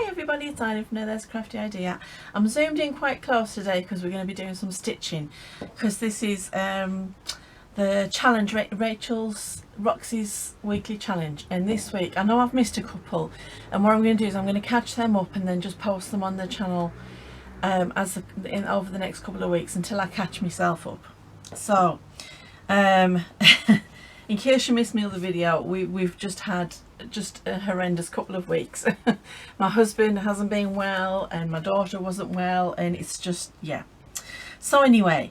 everybody, it's Ida from There's a Crafty Idea. I'm zoomed in quite close today because we're going to be doing some stitching, because this is the challenge, Roxy's weekly challenge, and this week I know I've missed a couple, and what I'm going to do is I'm going to catch them up and then just post them on the channel over the next couple of weeks until I catch myself up. So in case you missed my other video, we've just had a horrendous couple of weeks. My husband hasn't been well and my daughter wasn't well, and it's just, yeah. So anyway,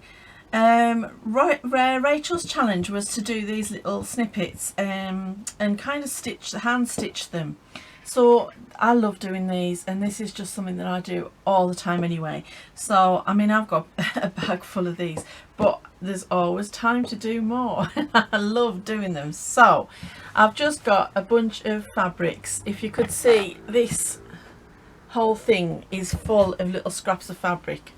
Rachel's challenge was to do these little snippets and kind of hand stitch them. So I love doing these, and this is just something that I do all the time anyway. So I mean, I've got a bag full of these, but there's always time to do more. I love doing them. So I've just got a bunch of fabrics. If you could see, this whole thing is full of little scraps of fabric.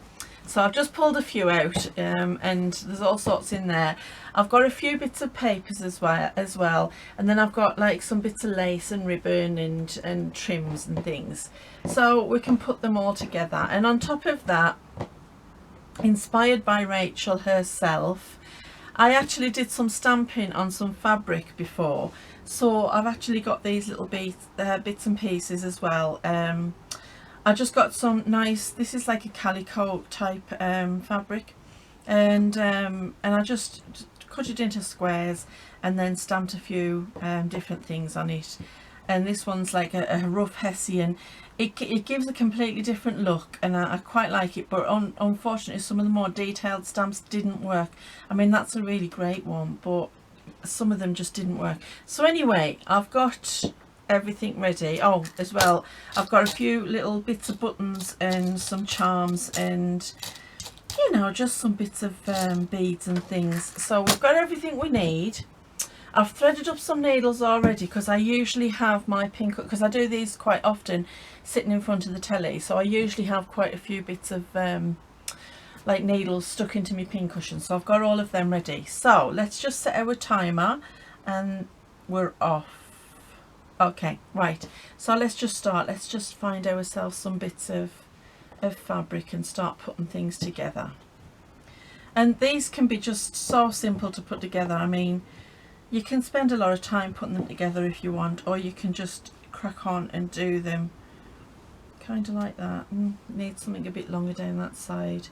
So I've just pulled a few out, and there's all sorts in there. I've got a few bits of papers as well, and then I've got like some bits of lace and ribbon and trims and things, so we can put them all together. And on top of that, inspired by Rachel herself, I actually did some stamping on some fabric before, so I've actually got these little bits and pieces as well. I just got some nice, this is like a calico type fabric, and I just cut it into squares and then stamped a few different things on it. And this one's like a rough hessian. It gives a completely different look, and I quite like it, but unfortunately some of the more detailed stamps didn't work. I mean, that's a really great one, but some of them just didn't work. So anyway, I've got everything ready. Oh, as well, I've got a few little bits of buttons and some charms, and you know, just some bits of beads and things. So we've got everything we need. I've threaded up some needles already, because I usually have my pin, because I do these quite often sitting in front of the telly, so I usually have quite a few bits of like needles stuck into my pin cushion. So I've got all of them ready. So let's just set our timer and we're off. Okay, right, so let's just start. Let's just find ourselves some bits of fabric and start putting things together. And these can be just so simple to put together. I mean, you can spend a lot of time putting them together if you want, or you can just crack on and do them kind of like that. Need something a bit longer down that side.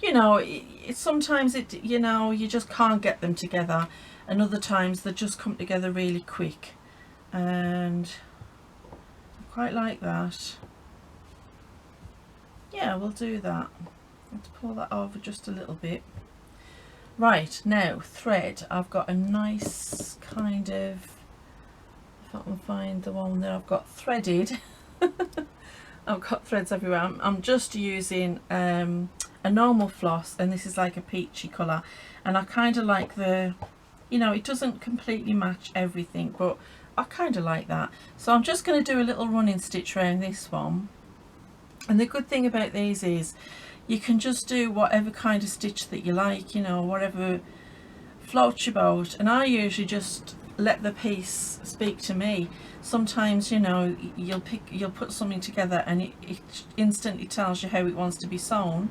You know, sometimes you know, you just can't get them together, and other times they just come together really quick, and I quite like that. Yeah, we'll do that. Let's pull that over just a little bit. Right, now thread. I've got a nice kind of, if I can find the one that I've got threaded. I've got threads everywhere. I'm just using a normal floss, and this is like a peachy colour, and I kind of like the, you know, it doesn't completely match everything, but I kind of like that. So I'm just going to do a little running stitch around this one. And the good thing about these is you can just do whatever kind of stitch that you like, you know, whatever floats your boat. And I usually just let the piece speak to me. Sometimes, you know, you'll put something together and it instantly tells you how it wants to be sewn.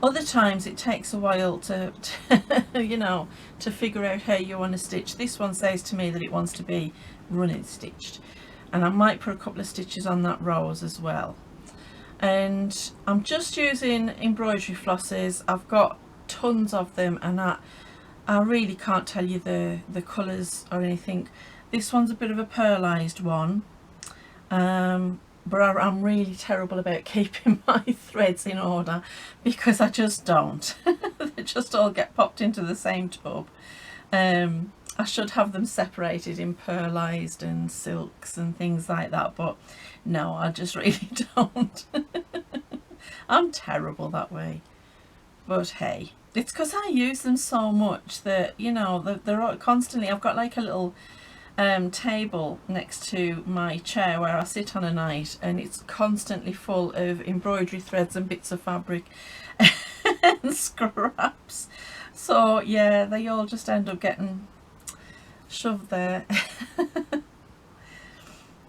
Other times it takes a while to you know, to figure out how you want to stitch. This one says to me that it wants to be running stitched, and I might put a couple of stitches on that rose as well. And I'm just using embroidery flosses. I've got tons of them, and I really can't tell you the colours or anything. This one's a bit of a pearlised one, but I'm really terrible about keeping my threads in order, because I just don't. They just all get popped into the same tub. I should have them separated in pearlised and silks and things like that, but no, I just really don't. I'm terrible that way, but hey, it's because I use them so much that, you know, they're all constantly, I've got like a little table next to my chair where I sit on a night, and it's constantly full of embroidery threads and bits of fabric and scraps. So yeah, they all just end up getting shoved there.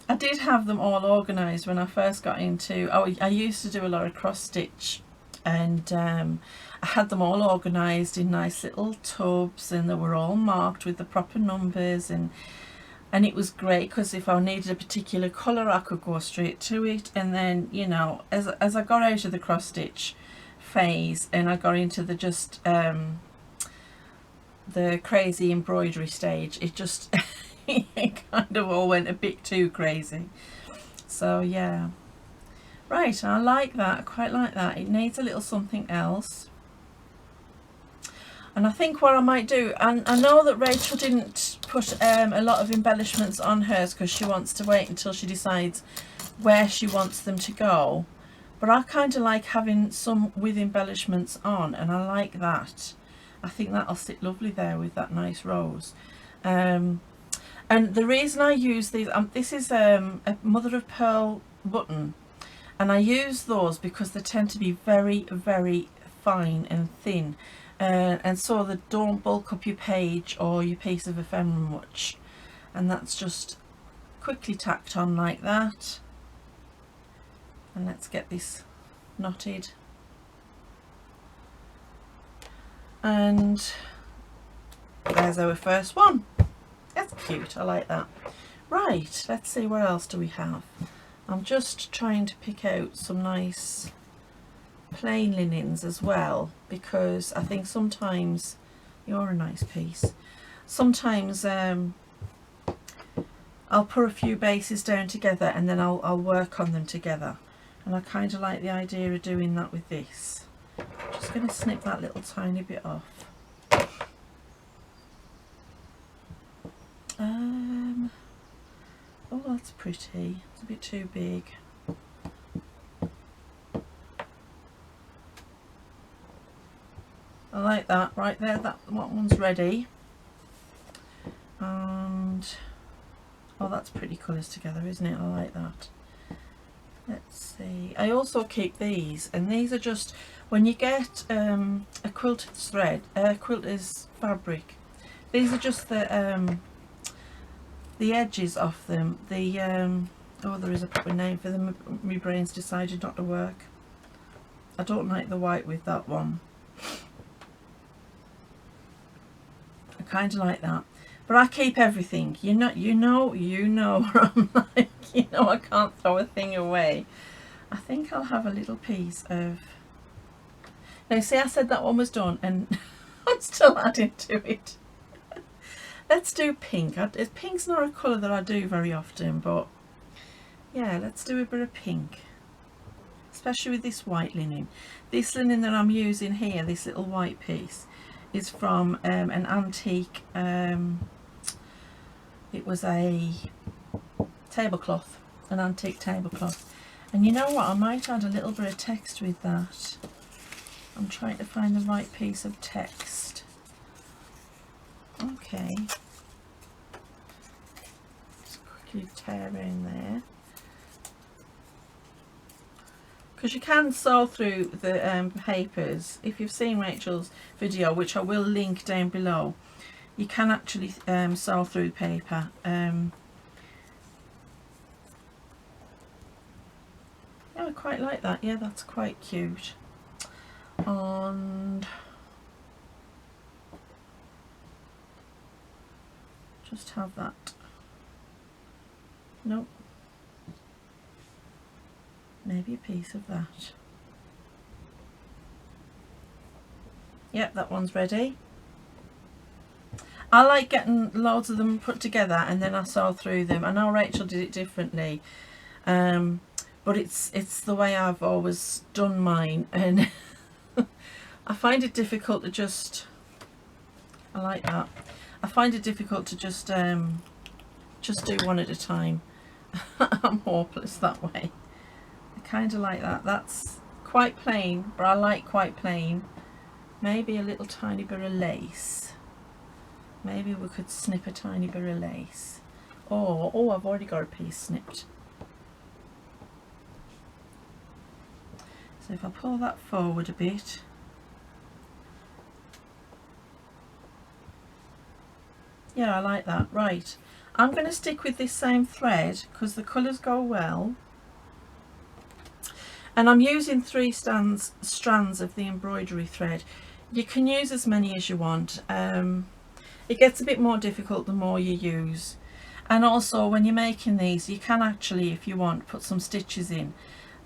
I did have them all organised when I first got into, I used to do a lot of cross stitch, and I had them all organised in nice little tubs, and they were all marked with the proper numbers, and it was great because if I needed a particular colour I could go straight to it. And then, you know, as I got out of the cross stitch phase and I got into the just the crazy embroidery stage, it just it kind of all went a bit too crazy. So yeah, right, I like that, I quite like that. It needs a little something else. And I think what I might do, and I know that Rachel didn't put a lot of embellishments on hers because she wants to wait until she decides where she wants them to go, but I kind of like having some with embellishments on, and I like that. I think that'll sit lovely there with that nice rose. And the reason I use these, this is a mother of pearl button, and I use those because they tend to be very, very fine and thin, and so they don't bulk up your page or your piece of ephemera much. And that's just quickly tacked on like that. And let's get this knotted. And there's our first one. That's cute, I like that. Right, let's see, what else do we have? I'm just trying to pick out some nice plain linens as well, because I think sometimes, you're a nice piece, sometimes I'll put a few bases down together and then I'll work on them together, and I kind of like the idea of doing that with this. Just going to snip that little tiny bit off. Oh, that's pretty, it's a bit too big. I like that right there, that one's ready. And oh, that's pretty colours together, isn't it? I like that. Let's see, I also keep these, and these are just, when you get a quilted thread, quilter's fabric, these are just the edges off them, the oh, there is a proper name for them, my brain's decided not to work. I don't like the white with that one. I kind of like that, but I keep everything. You know what I'm like. You know, I can't throw a thing away. I think I'll have a little piece of. Now, see, I said that one was done, and I'm still adding to it. Let's do pink. Pink's not a colour that I do very often, but yeah, let's do a bit of pink, especially with this white linen. This linen that I'm using here, this little white piece, is from an antique, it was a tablecloth, an antique tablecloth. And you know what, I might add a little bit of text with that. I'm trying to find the right piece of text. Okay, just quickly tear in there, because you can sew through the papers. If you've seen Rachel's video, which I will link down below, you can actually sew through the paper. Yeah, I quite like that. Yeah, that's quite cute. And just have that. Nope. Maybe a piece of that. Yep, that one's ready. I like getting loads of them put together and then I sew through them. I know Rachel did it differently, but it's the way I've always done mine, and I find it difficult to just. I like that. I find it difficult to just do one at a time. I'm hopeless that way. I kind of like that. That's quite plain, but I like quite plain. Maybe a little tiny bit of lace. Maybe we could snip a tiny bit of lace. Oh, I've already got a piece snipped. So if I pull that forward a bit. Yeah, I like that. Right, I'm going to stick with this same thread because the colours go well. And I'm using 3 strands of the embroidery thread. You can use as many as you want. It gets a bit more difficult the more you use. And also when you're making these, you can actually, if you want, put some stitches in.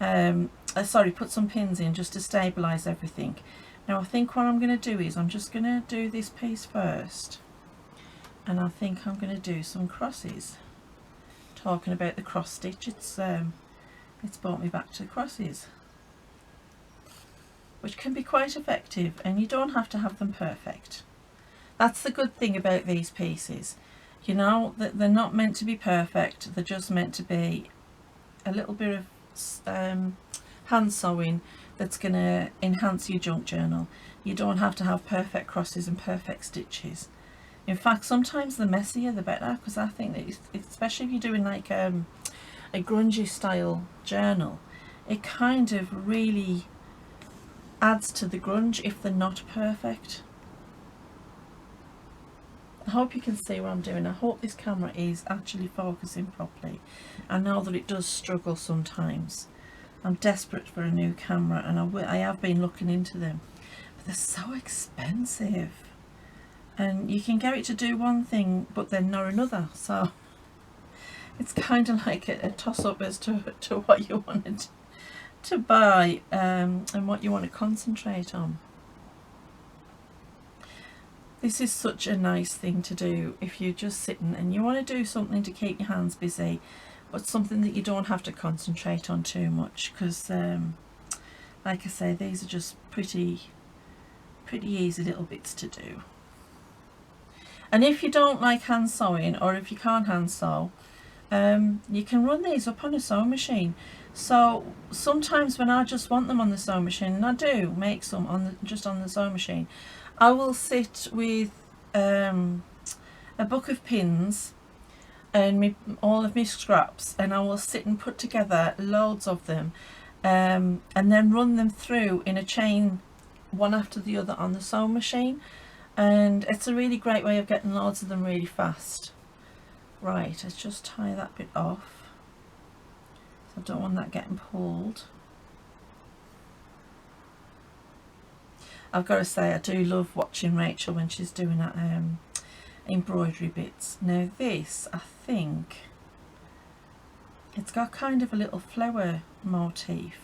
Put some pins in just to stabilise everything. Now I think what I'm going to do is I'm just going to do this piece first. And I think I'm going to do some crosses. Talking about the cross stitch, it's brought me back to the crosses, which can be quite effective, and you don't have to have them perfect. That's the good thing about these pieces, you know, that they're not meant to be perfect, they're just meant to be a little bit of hand sewing that's going to enhance your junk journal. You don't have to have perfect crosses and perfect stitches. In fact, sometimes the messier the better, because I think that especially if you're doing like a grungy style journal, it kind of really adds to the grunge if they're not perfect. I hope you can see what I'm doing. I hope this camera is actually focusing properly. I know that it does struggle sometimes. I'm desperate for a new camera, and I have been looking into them, but they're so expensive, and you can get it to do one thing but then not another, so it's kind of like a toss-up as to what you wanted to buy and what you want to concentrate on. This is such a nice thing to do if you're just sitting and you want to do something to keep your hands busy, but something that you don't have to concentrate on too much, because like I say, these are just pretty easy little bits to do. And if you don't like hand sewing, or if you can't hand sew, you can run these up on a sewing machine. So sometimes when I just want them on the sewing machine, and I do make some just on the sewing machine, I will sit with a book of pins and all of my scraps, and I will sit and put together loads of them, and then run them through in a chain, one after the other, on the sewing machine. And it's a really great way of getting loads of them really fast. Right, let's just tie that bit off, so I don't want that getting pulled. I've got to say, I do love watching Rachel when she's doing that embroidery bits. Now this, I think it's got kind of a little flower motif,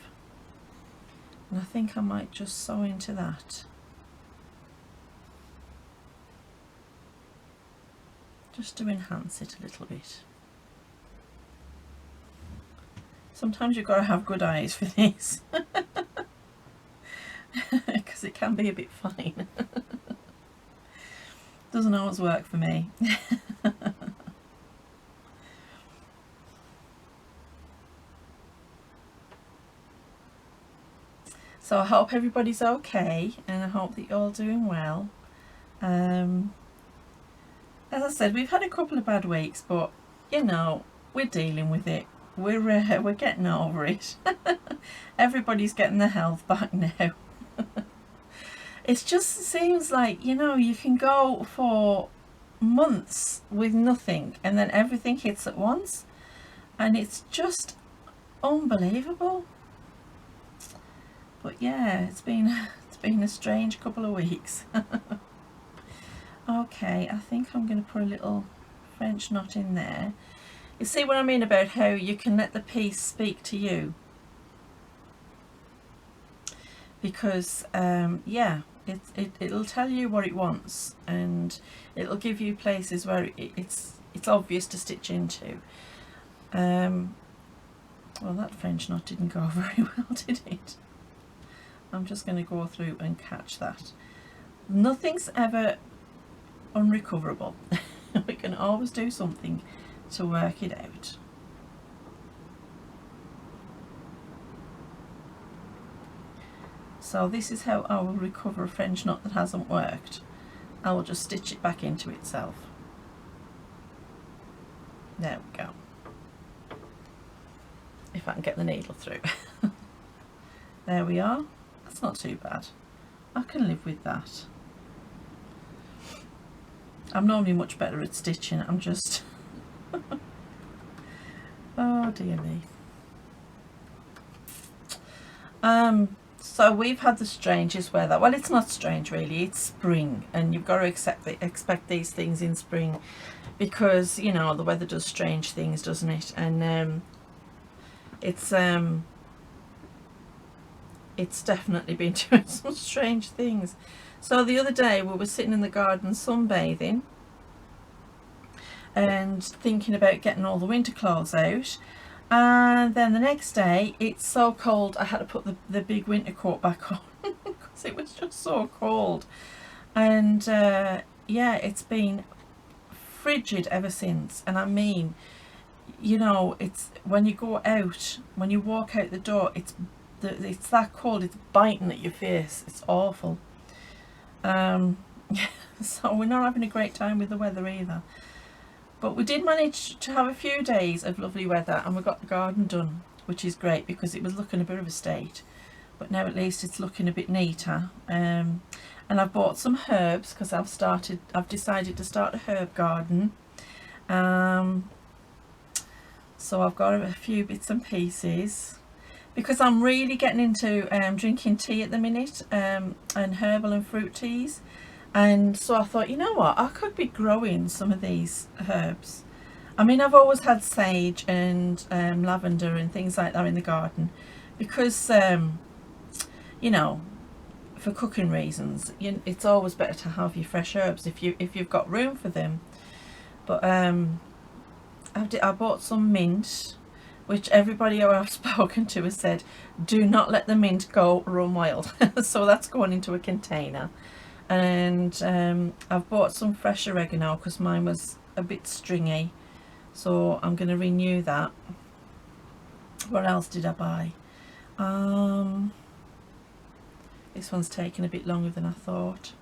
and I think I might just sew into that. Just to enhance it a little bit. Sometimes you've got to have good eyes for these, because it can be a bit fine. Doesn't always work for me. So I hope everybody's okay, and I hope that you're all doing well. As I said, we've had a couple of bad weeks, but you know, we're dealing with it. We're getting over it. Everybody's getting their health back now. It just seems like, you know, you can go for months with nothing, and then everything hits at once, and it's just unbelievable. But yeah, it's been a strange couple of weeks. Okay, I think I'm going to put a little French knot in there. You see what I mean about how you can let the piece speak to you? Because yeah, it'll tell you what it wants, and it'll give you places where it's obvious to stitch into. Well, that French knot didn't go very well, did it? I'm just going to go through and catch that. Nothing's ever unrecoverable. We can always do something to work it out. So this is how I will recover a French knot that hasn't worked. I will just stitch it back into itself. There we go. If I can get the needle through. There we are. That's not too bad. I can live with that. I'm normally much better at stitching. I'm just Oh dear me. So we've had the strangest weather. Well, it's not strange really, it's spring, and you've got to expect these things in spring, because you know the weather does strange things, doesn't it? And it's definitely been doing some strange things. So the other day we were sitting in the garden sunbathing and thinking about getting all the winter clothes out, and then the next day it's so cold I had to put the big winter coat back on because it was just so cold. And yeah, it's been frigid ever since. And I mean, you know, it's when you go out, when you walk out the door, it's that cold, it's biting at your face, it's awful. So we're not having a great time with the weather either. But we did manage to have a few days of lovely weather, and we got the garden done, which is great because it was looking a bit of a state. But now at least it's looking a bit neater. And I've bought some herbs because I've decided to start a herb garden. So I've got a few bits and pieces because I'm really getting into drinking tea at the minute, and herbal and fruit teas. And so I thought, you know what, I could be growing some of these herbs. I mean, I've always had sage and lavender and things like that in the garden because, you know, for cooking reasons, it's always better to have your fresh herbs if you've got room for them. But I bought some mint, which everybody who I've spoken to has said, do not let the mint go run wild. So that's going into a container. And I've bought some fresh oregano because mine was a bit stringy, so I'm going to renew that. What else did I buy? This one's taken a bit longer than I thought.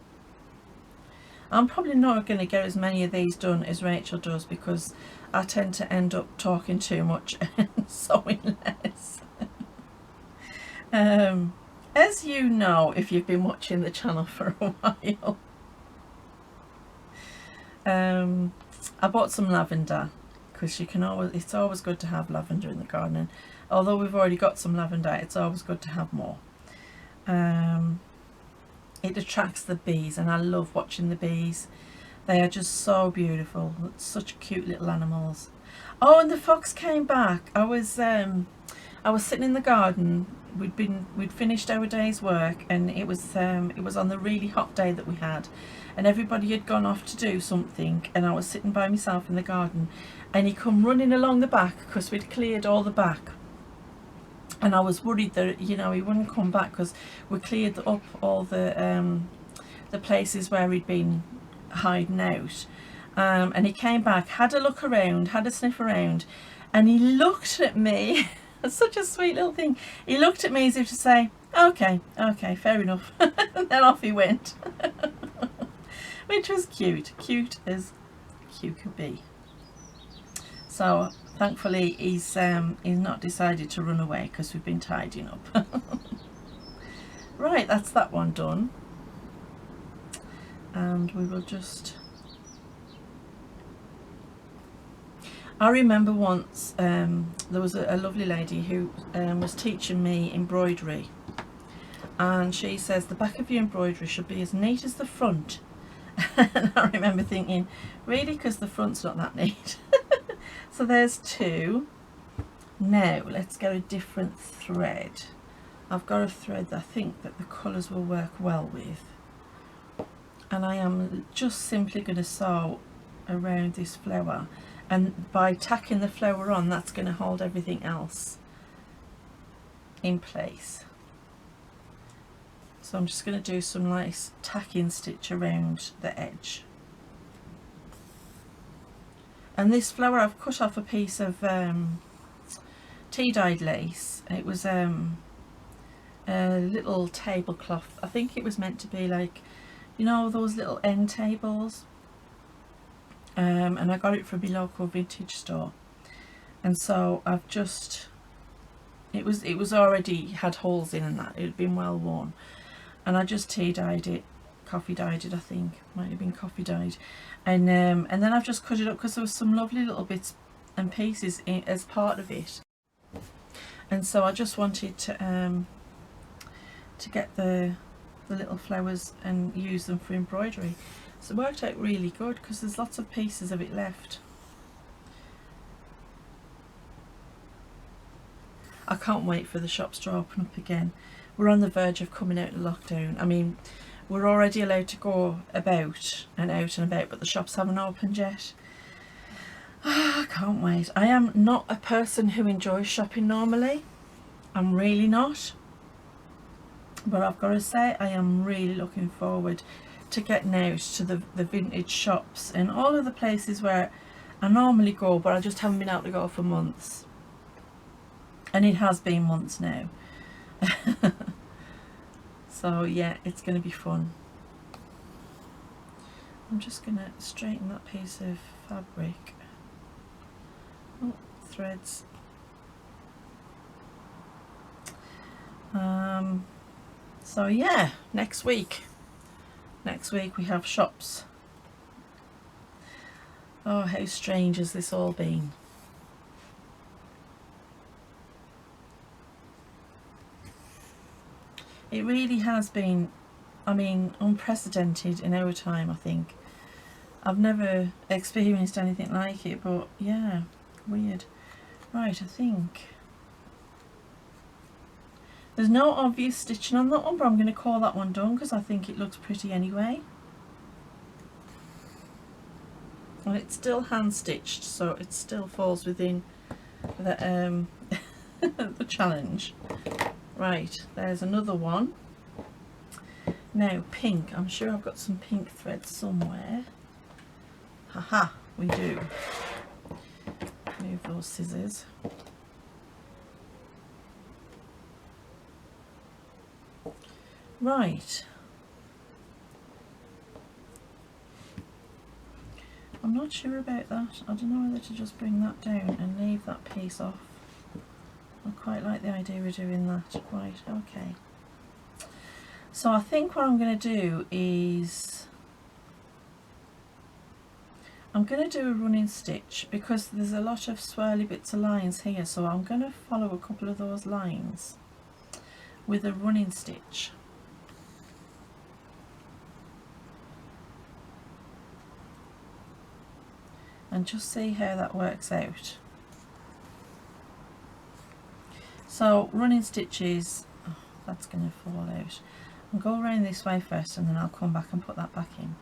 I'm probably not going to get as many of these done as Rachel does because I tend to end up talking too much and sewing less. As you know, if you've been watching the channel for a while, I bought some lavender because it's always good to have lavender in the garden. And although we've already got some lavender, it's always good to have more. It attracts the bees, and I love watching the bees. They are just so beautiful, such cute little animals. Oh, and the fox came back. I was sitting in the garden. We'd finished our day's work, and it was on the really hot day that we had, and everybody had gone off to do something, and I was sitting by myself in the garden, and he come running along the back because we'd cleared all the back, and I was worried that, you know, he wouldn't come back because we cleared up all the places where he'd been hiding out, and he came back, had a look around, had a sniff around, and he looked at me. It's such a sweet little thing. He looked at me as if to say, okay, fair enough. And then off he went. Which was cute as cute could be. So thankfully he's not decided to run away because we've been tidying up. Right, that's that one done. And we will just... I remember once there was a lovely lady who was teaching me embroidery, and she says the back of your embroidery should be as neat as the front. And I remember thinking, really, because the front's not that neat. So there's two. Now let's get a different thread. I've got a thread that I think that the colours will work well with, and I am just simply going to sew around this flower. And by tacking the flower on, that's going to hold everything else in place. So I'm just going to do some nice tacking stitch around the edge. And this flower, I've cut off a piece of tea dyed lace. It was a little tablecloth. I think it was meant to be like, you know, those little end tables. And I got it from my local vintage store, and so I've just, it was already had holes in, and that it had been well worn, and I just tea dyed it, coffee dyed it, I think, might have been coffee dyed, and then I've just cut it up because there was some lovely little bits and pieces as part of it. And so I just wanted to get the little flowers and use them for embroidery. So it worked out really good because there's lots of pieces of it left. I can't wait for the shops to open up again. We're on the verge of coming out of lockdown. I mean, we're already allowed to go about and about, but the shops haven't opened yet. I can't wait. I am not a person who enjoys shopping normally. I'm really not. But I've got to say, I am really looking forward to getting out to the vintage shops and all of the places where I normally go, but I just haven't been able to go for months. And it has been months now. So yeah, it's going to be fun. I'm just going to straighten that piece of fabric. Oh, threads. So yeah, next week we have shops. Oh, how strange has this all been. It really has been, I mean, unprecedented in our time, I think. I've never experienced anything like it, but yeah, weird. Right, I think there's no obvious stitching on that one, but I'm going to call that one done because I think it looks pretty anyway. And it's still hand stitched, so it still falls within the the challenge. Right, there's another one. Now pink, I'm sure I've got some pink thread somewhere. Haha, we do. Move those scissors. Right. I'm not sure about that. I don't know whether to just bring that down and leave that piece off. I quite like the idea of doing that. Right, okay. So I think what I'm going to do is I'm going to do a running stitch because there's a lot of swirly bits of lines here, so I'm going to follow a couple of those lines with a running stitch. And just see how that works out. So running stitches, oh, that's going to fall out. I'll go around this way first and then I'll come back and put that back in.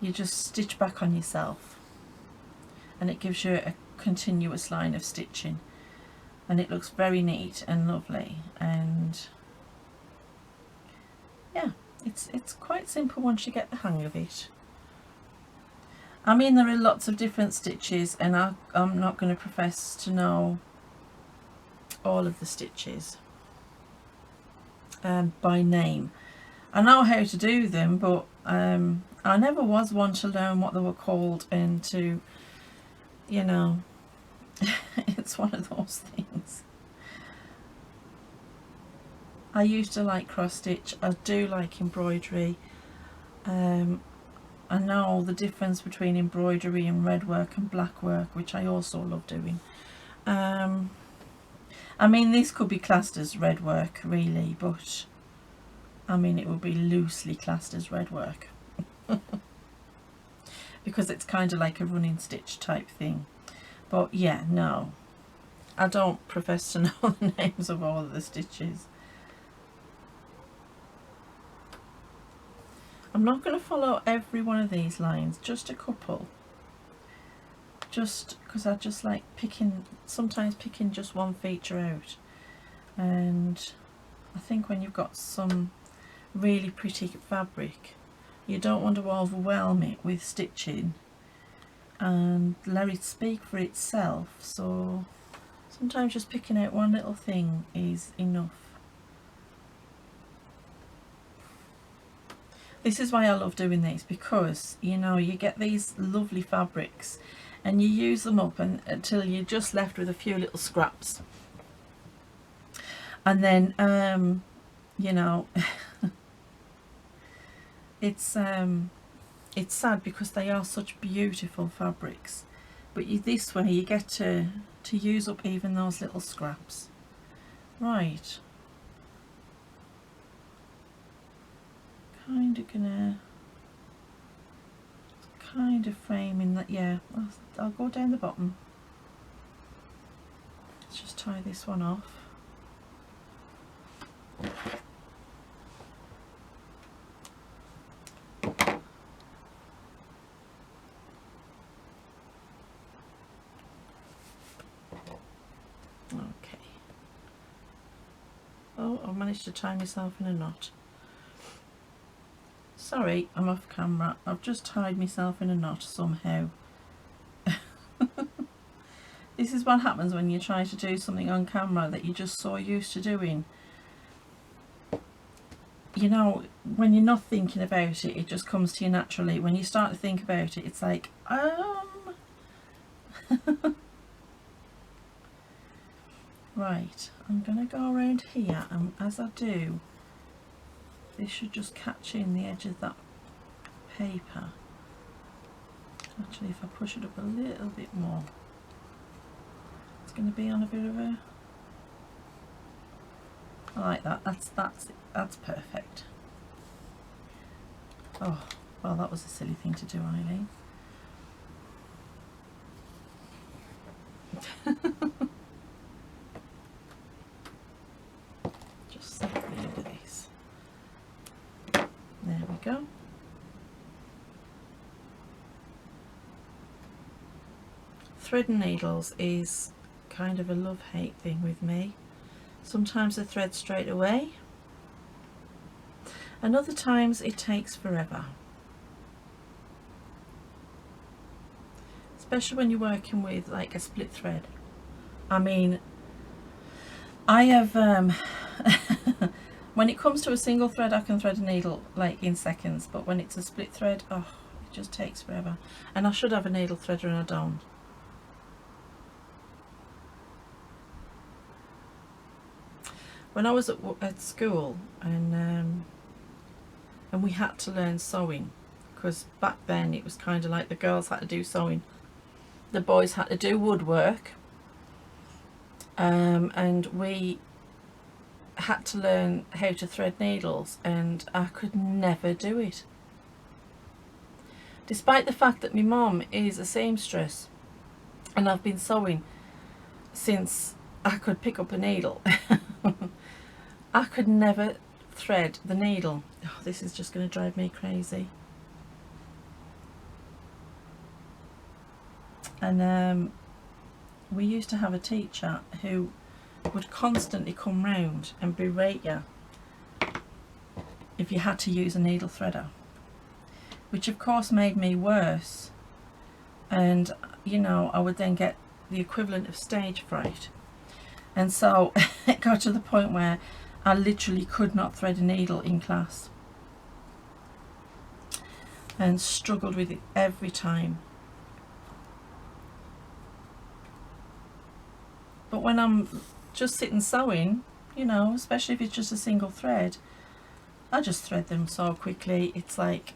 You just stitch back on yourself and it gives you a continuous line of stitching, and it looks very neat and lovely. And yeah, it's quite simple once you get the hang of it. I mean, there are lots of different stitches and I'm not going to profess to know all of the stitches by name. I know how to do them, but I never was one to learn what they were called and to, you know, it's one of those things. I used to like cross stitch. I do like embroidery. I know the difference between embroidery and red work and black work, which I also love doing. I mean, this could be classed as red work really, but I mean it would be loosely classed as red work because it's kind of like a running stitch type thing. But yeah, no, I don't profess to know the names of all of the stitches. I'm not going to follow every one of these lines, just a couple, just because I just like sometimes picking just one feature out. And I think when you've got some really pretty fabric, you don't want to overwhelm it with stitching and let it speak for itself, so sometimes just picking out one little thing is enough. This is why I love doing these, because you know, you get these lovely fabrics and you use them up until you're just left with a few little scraps, and then you know it's sad because they are such beautiful fabrics, but this way you get to use up even those little scraps. Right, kind of gonna framing that. Yeah, I'll go down the bottom. Let's just tie this one off. Okay. Oh, I've managed to tie myself in a knot. Sorry, I'm off camera. I've just tied myself in a knot somehow. This is what happens when you try to do something on camera that you're just so used to doing. You know, when you're not thinking about it, it just comes to you naturally. When you start to think about it, it's like, Right, I'm going to go around here, and as I do, this should just catch in the edge of that paper. Actually, if I push it up a little bit more, it's going to be on a bit of a... I like that. That's perfect. Oh, well, that was a silly thing to do, Eileen. Just simply over this. There we go. Thread and needles is kind of a love-hate thing with me. Sometimes I thread straight away, and other times it takes forever. Especially when you're working with like a split thread. I mean, I have when it comes to a single thread, I can thread a needle like in seconds, but when it's a split thread, oh, it just takes forever. And I should have a needle threader and I don't. When I was at school and we had to learn sewing, because back then it was kind of like the girls had to do sewing, the boys had to do woodwork, and we had to learn how to thread needles, and I could never do it. Despite the fact that my mum is a seamstress and I've been sewing since I could pick up a needle. I could never thread the needle. Oh, this is just going to drive me crazy. And we used to have a teacher who would constantly come round and berate you if you had to use a needle threader, which of course made me worse. And you know, I would then get the equivalent of stage fright. And so it got to the point where I literally could not thread a needle in class, and struggled with it every time. But when I'm just sitting sewing, you know, especially if it's just a single thread, I just thread them so quickly. It's like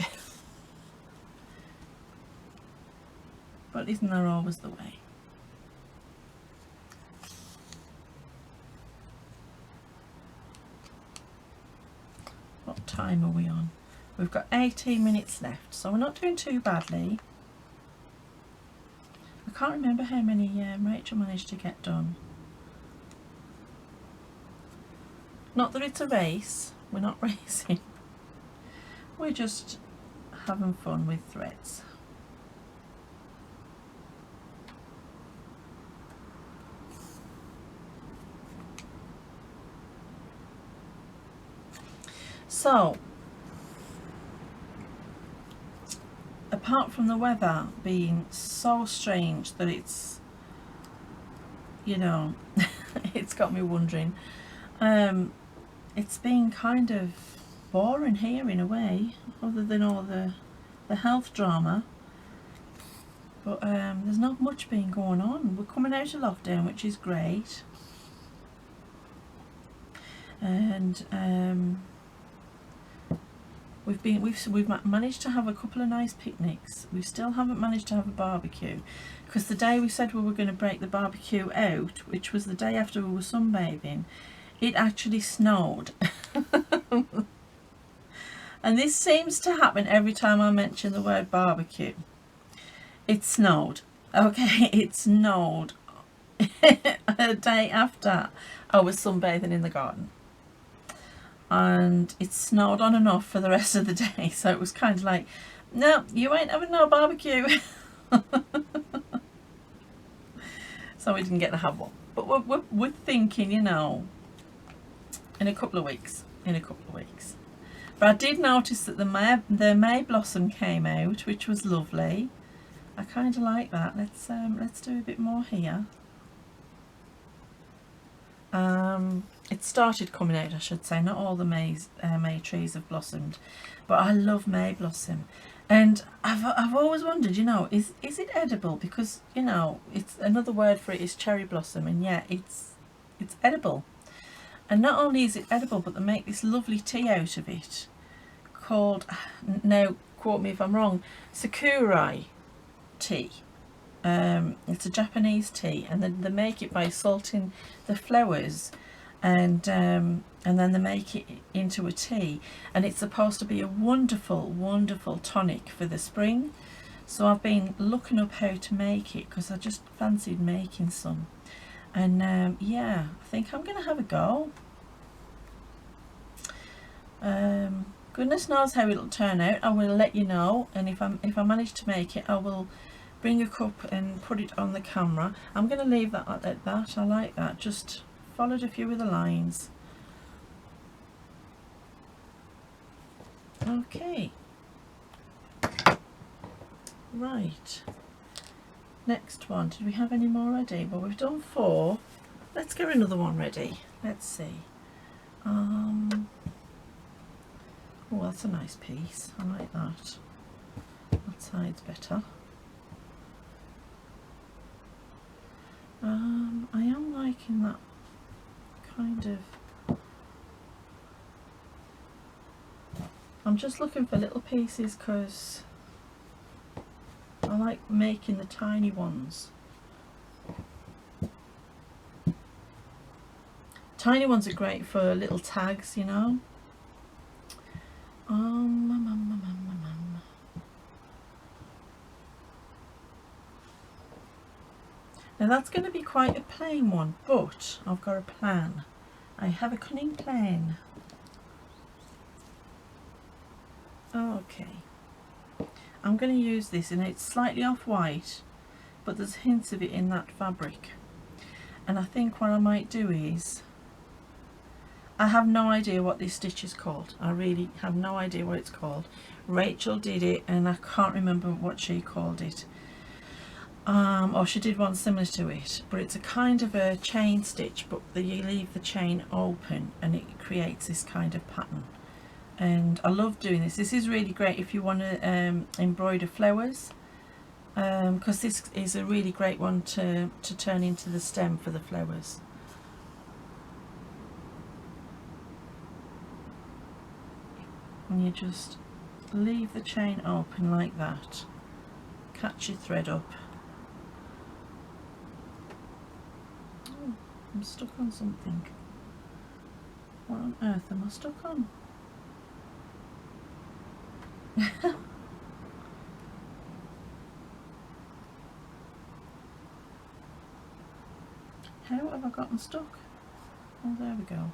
but isn't that always the way? What time are we on? We've got 18 minutes left, so we're not doing too badly. I can't remember how many Rachel managed to get done. Not that it's a race, we're not racing. We're just having fun with threads. So, apart from the weather being so strange that it's, you know, it's got me wondering, it's been kind of boring here in a way, other than all the health drama. But there's not much been going on. We're coming out of lockdown, which is great. And we've managed to have a couple of nice picnics. We still haven't managed to have a barbecue, because the day we said we were going to break the barbecue out, which was the day after we were sunbathing, it actually snowed. And this seems to happen every time I mention the word barbecue. It snowed. Okay, it snowed a day after I was sunbathing in the garden. And it snowed on and off for the rest of the day, so it was kind of like, no, you ain't having no barbecue. So we didn't get to have one, but we're thinking, you know, in a couple of weeks. But I did notice that the May blossom came out, which was lovely. I kind of like that. Let's do a bit more here. It started coming out, I should say. Not all the May trees have blossomed, but I love May blossom. And I've always wondered, you know, is it edible? Because, you know, it's another word for it is cherry blossom, and yeah, it's edible. And not only is it edible, but they make this lovely tea out of it called, now quote me if I'm wrong, Sakurai Tea. It's a Japanese tea, and then they make it by salting the flowers, and then they make it into a tea, and it's supposed to be a wonderful tonic for the spring. So I've been looking up how to make it, because I just fancied making some, and yeah, I think I'm gonna have a go. Goodness knows how it'll turn out. I will let you know, and if I manage to make it, I will bring a cup and put it on the camera. I'm going to leave that like that. I like that. Just followed a few of the lines. Okay. Right. Next one. Did we have any more ready? Well, we've done 4. Let's get another one ready. Let's see. Oh, that's a nice piece. I like that. That side's better. I am liking that kind of. I'm just looking for little pieces, because I like making the tiny ones. Tiny ones are great for little tags, you know. Now that's going to be quite a plain one, but I've got a plan. I have a cunning plan. Okay. I'm going to use this, and it's slightly off-white, but there's hints of it in that fabric. And I think what I might do is, I have no idea what this stitch is called. I really have no idea what it's called. Rachel did it, and I can't remember what she called it. Or she did one similar to it, but it's a kind of a chain stitch, but you leave the chain open and it creates this kind of pattern. And I love doing this. This is really great if you want to embroider flowers, because this is a really great one to turn into the stem for the flowers. And you just leave the chain open like that, catch your thread up. Oh, I'm stuck on something. What on earth am I stuck on? How have I gotten stuck? Oh, there we go.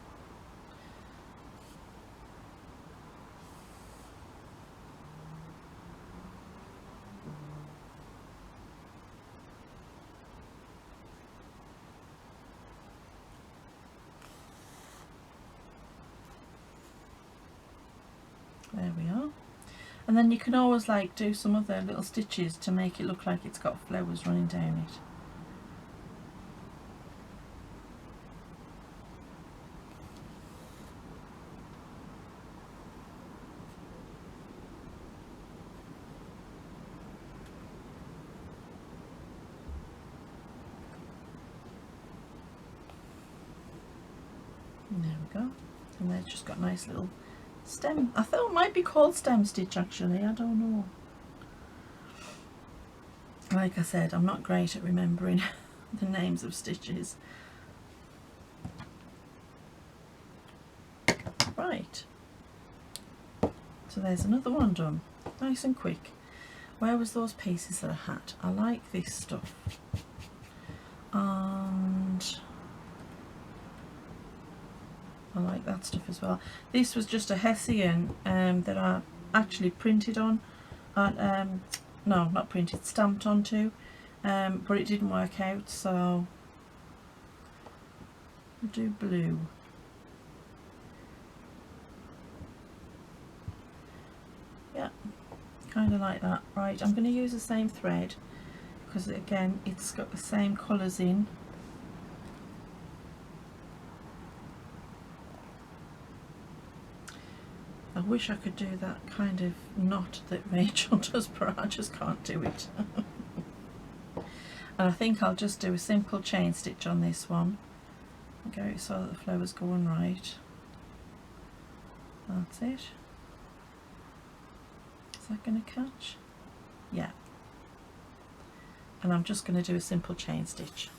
There we are. And then you can always like do some other little stitches to make it look like it's got flowers running down it. And there we go. And they've just got nice little Stem, I thought it might be called stem stitch actually, I don't know. Like I said, I'm not great at remembering the names of stitches. Right, so there's another one done, nice and quick. Where was those pieces that I had? I like this stuff, and I like that stuff as well. This was just a Hessian that I actually printed on, no, not printed, stamped onto, but it didn't work out, so we'll do blue. Yeah, kind of like that. Right, I'm going to use the same thread because again it's got the same colours in. I wish I could do that kind of knot that Rachel does, but I just can't do it. And I think I'll just do a simple chain stitch on this one. Get it so that the flower's going right. That's it. Is that going to catch? Yeah. And I'm just going to do a simple chain stitch.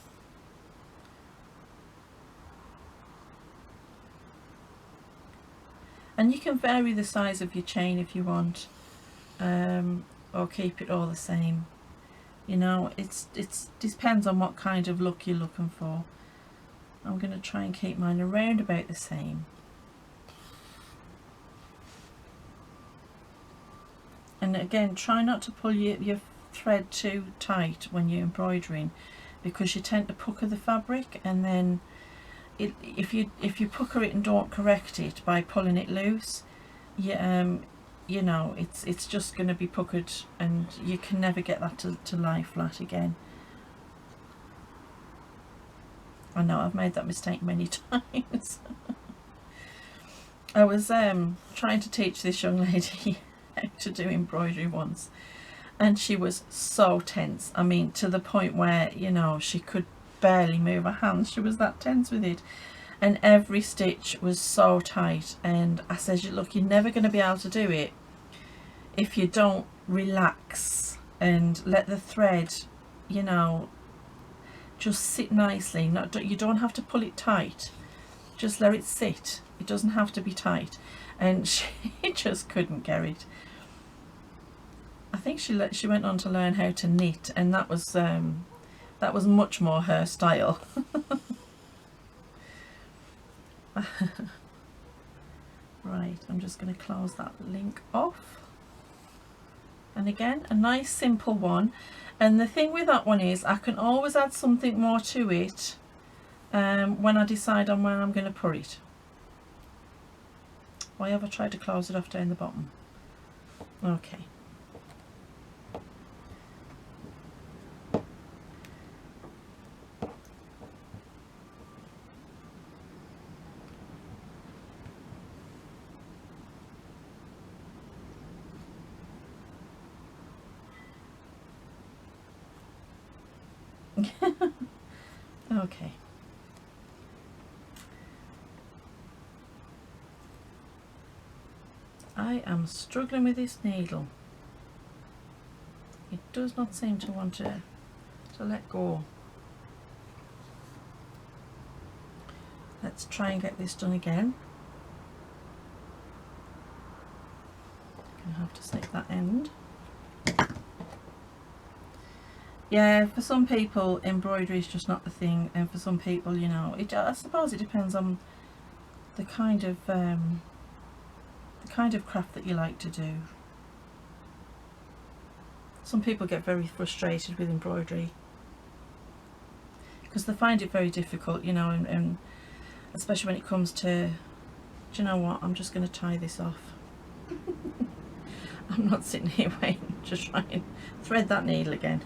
And you can vary the size of your chain if you want, or keep it all the same. You know, it depends on what kind of look you're looking for. I'm going to try and keep mine around about the same. And again, try not to pull your thread too tight when you're embroidering, because you tend to pucker the fabric, and then if you pucker it and don't correct it by pulling it loose, you know, it's just going to be puckered, and you can never get that to lie flat again. I know I've made that mistake many times. I was trying to teach this young lady how to do embroidery once, and she was so tense. I mean, to the point where, you know, she could barely move her hands. She was that tense with it, and every stitch was so tight. And I said, look, you're never going to be able to do it if you don't relax and let the thread, you know, just sit nicely. You don't have to pull it tight, just let it sit. It doesn't have to be tight. And she just couldn't get it. I think she went on to learn how to knit, and that was much more her style. Right, I'm just going to close that link off. And again, a nice simple one. And the thing with that one is I can always add something more to it when I decide on where I'm going to put it. Why have I tried to close it off down the bottom? Okay. Okay. I am struggling with this needle. It does not seem to want to let go. Let's try and get this done again. Gonna have to snip that end. Yeah, for some people embroidery is just not the thing, and for some people, you know, I suppose it depends on the kind of craft that you like to do. Some people get very frustrated with embroidery because they find it very difficult, you know, and especially when it comes to, do you know what, I'm just going to tie this off. I'm not sitting here waiting to try and thread that needle again.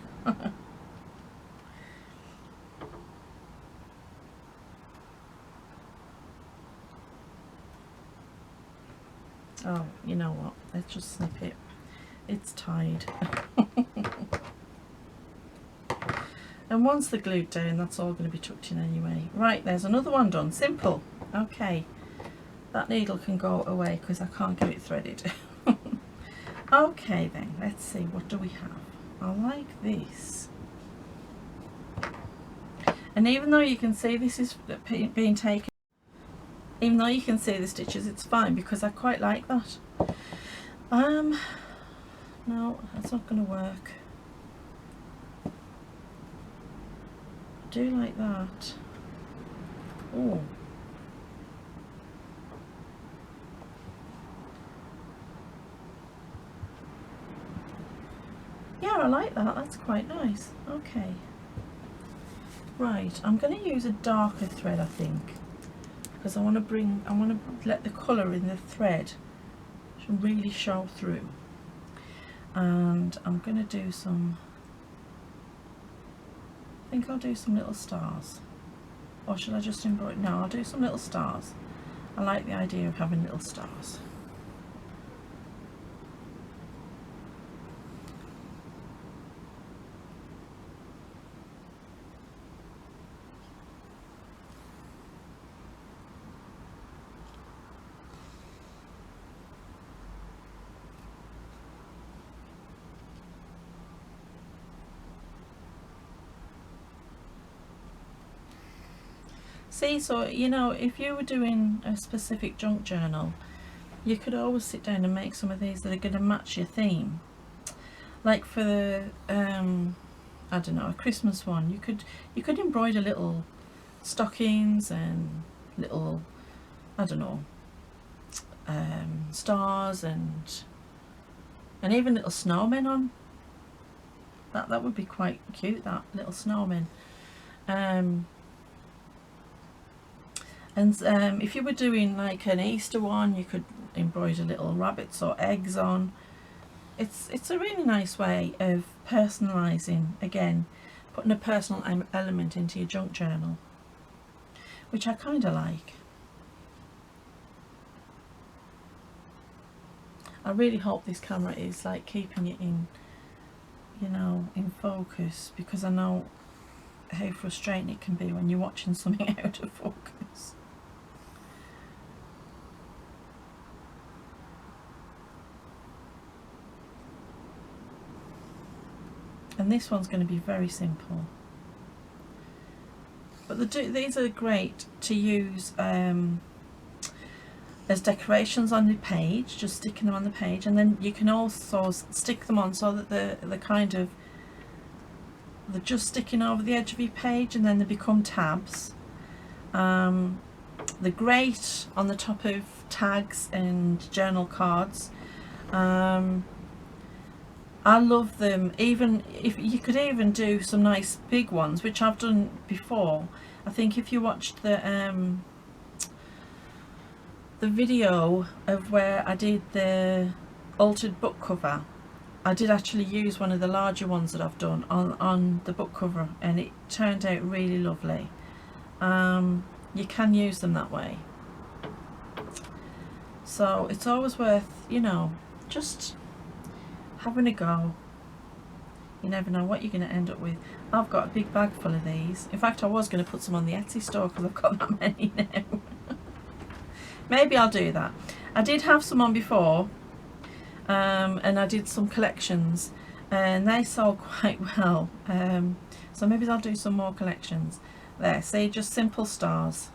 Oh, you know what, let's just snip it. It's tied. And once they're glued down, that's all going to be tucked in anyway. Right, there's another one done. Simple. Okay. that needle can go away because I can't get it threaded. Okay then, let's see, what do we have? I like this. And even though you can see this is being taken, even though you can see the stitches, it's fine because I quite like that. No, that's not going to work. I do like that. Oh. Yeah, I like that. That's quite nice. Okay. Right, I'm going to use a darker thread, I think, because I want to let the colour in the thread really show through. And I'm going to do some, I think I'll do some little stars. Or should I just embroider? No, I'll do some little stars. I like the idea of having little stars. See, so you know, if you were doing a specific junk journal, you could always sit down and make some of these that are going to match your theme. Like for the I don't know, a Christmas one, you could embroider little stockings and little, I don't know, stars and even little snowmen on. That would be quite cute, that little snowmen. And if you were doing like an Easter one, you could embroider little rabbits or eggs on. It's a really nice way of personalising, again, putting a personal element into your junk journal, which I kind of like. I really hope this camera is like keeping it in, you know, in focus, because I know how frustrating it can be when you're watching something out of focus. And this one's going to be very simple, but these are great to use as decorations on the page, just sticking them on the page, and then you can also stick them on so that they're just sticking over the edge of your page, and then they become tabs. They're great on the top of tags and journal cards. I love them. Even if you could even do some nice big ones, which I've done before. I think if you watched the video of where I did the altered book cover, I did actually use one of the larger ones that I've done on the book cover, and it turned out really lovely. You can use them that way, so it's always worth, you know, just having a go. You never know what you're going to end up with. I've got a big bag full of these. In fact, I was going to put some on the Etsy store because I've got that many now. Maybe I'll do that. I did have some on before, and I did some collections, and they sold quite well. So maybe I'll do some more collections. There, see, just simple stars.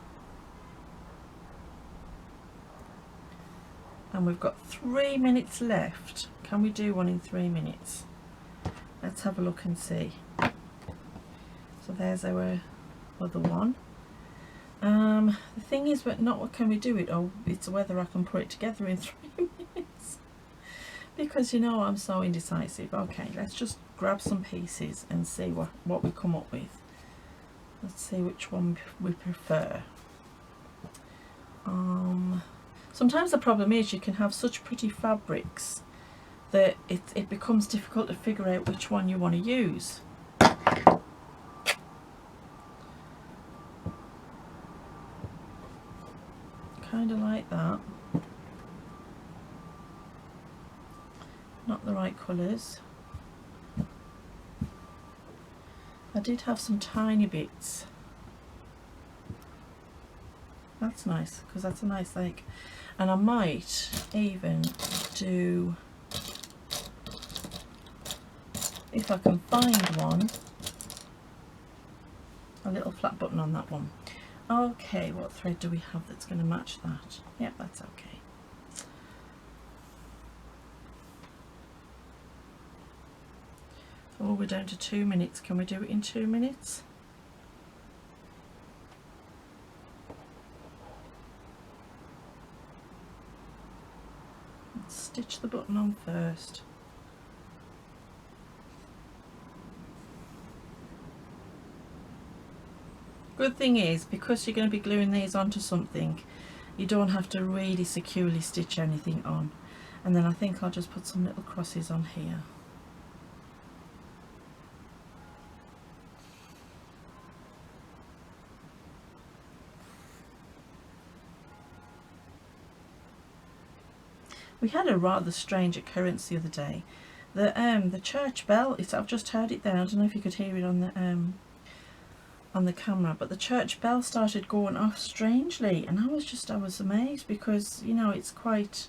And we've got 3 minutes left. Can we do one in 3 minutes? Let's have a look and see. So there's our other one. The thing is, but not what can we do it, or it's whether I can put it together in 3 minutes. Because you know I'm so indecisive. Okay, let's just grab some pieces and see what we come up with. Let's see which one we prefer. Sometimes the problem is you can have such pretty fabrics that it becomes difficult to figure out which one you want to use. Kind of like that. Not the right colours. I did have some tiny bits. That's nice, because that's a nice like, and I might even do, if I can find one, a little flat button on that one. Okay, what thread do we have that's going to match that? Yep, that's okay. Oh, we're down to 2 minutes. Can we do it in 2 minutes? Let's stitch the button on first. Good thing is, because you're going to be gluing these onto something, you don't have to really securely stitch anything on. And then I think I'll just put some little crosses on here. We had a rather strange occurrence the other day. The church bell, I've just heard it there, I don't know if you could hear it on the camera, but the church bell started going off strangely, and I was amazed, because you know it's quite,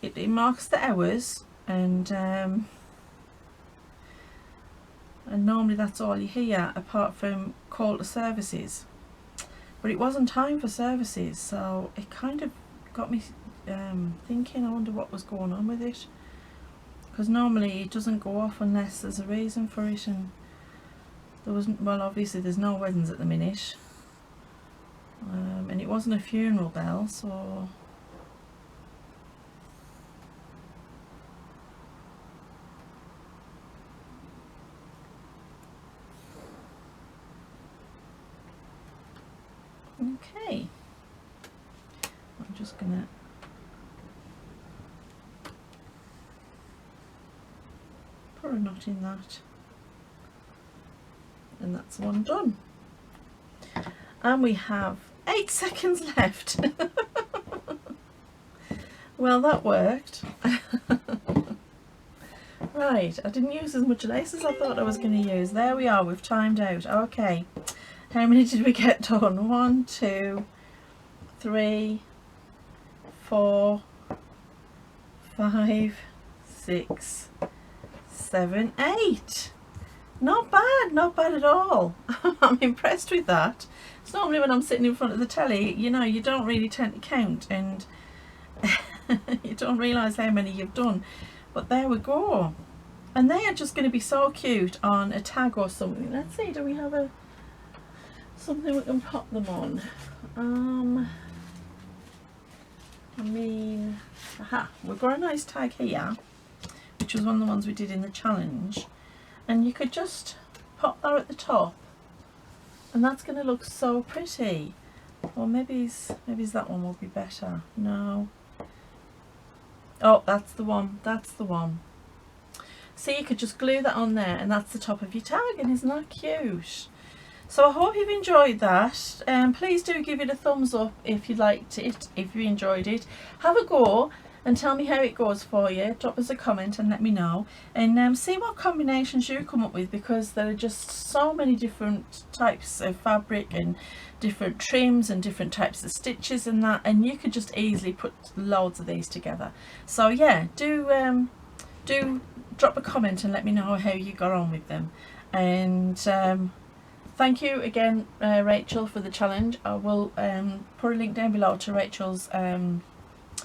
it marks the hours, and normally that's all you hear apart from call to services, but it wasn't time for services, so it kind of got me thinking, I wonder what was going on with it, because normally it doesn't go off unless there's a reason for it, and there wasn't. Well, obviously there's no weddings at the minute, and it wasn't a funeral bell, so okay. I'm just gonna put a knot in that, and that's one done, and we have 8 seconds left. Well, that worked. Right, I didn't use as much lace as I thought I was going to use. There we are, we've timed out. Okay, how many did we get done? 1, 2, 3, 4, 5, 6, 7, 8. Not bad at all. I'm impressed with that. It's normally when I'm sitting in front of the telly, you know, you don't really tend to count, and you don't realise how many you've done, but there we go. And they are just going to be so cute on a tag or something. Let's see, do we have something we can pop them on? I mean, aha, we've got a nice tag here, which was one of the ones we did in the challenge, and you could just pop that at the top, and that's going to look so pretty. Or maybe that one will be better. No. Oh, that's the one. That's the one. See, you could just glue that on there, and that's the top of your tag, and isn't that cute? So I hope you've enjoyed that. Please do give it a thumbs up if you liked it, if you enjoyed it. Have a go and tell me how it goes for you. Drop us a comment and let me know, and see what combinations you come up with, because there are just so many different types of fabric and different trims and different types of stitches and that, and you could just easily put loads of these together. So yeah, do drop a comment and let me know how you got on with them. And thank you again, Rachel, for the challenge. I will put a link down below to Rachel's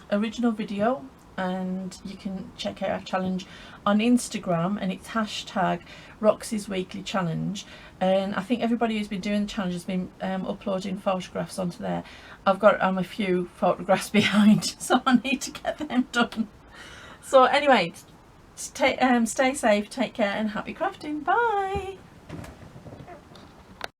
original video, and you can check out our challenge on Instagram, and it's hashtag Roxy's Weekly Challenge. And I think everybody who's been doing the challenge has been uploading photographs onto there. I'm a few photographs behind, so I need to get them done. So anyway, stay safe, take care, and happy crafting. Bye.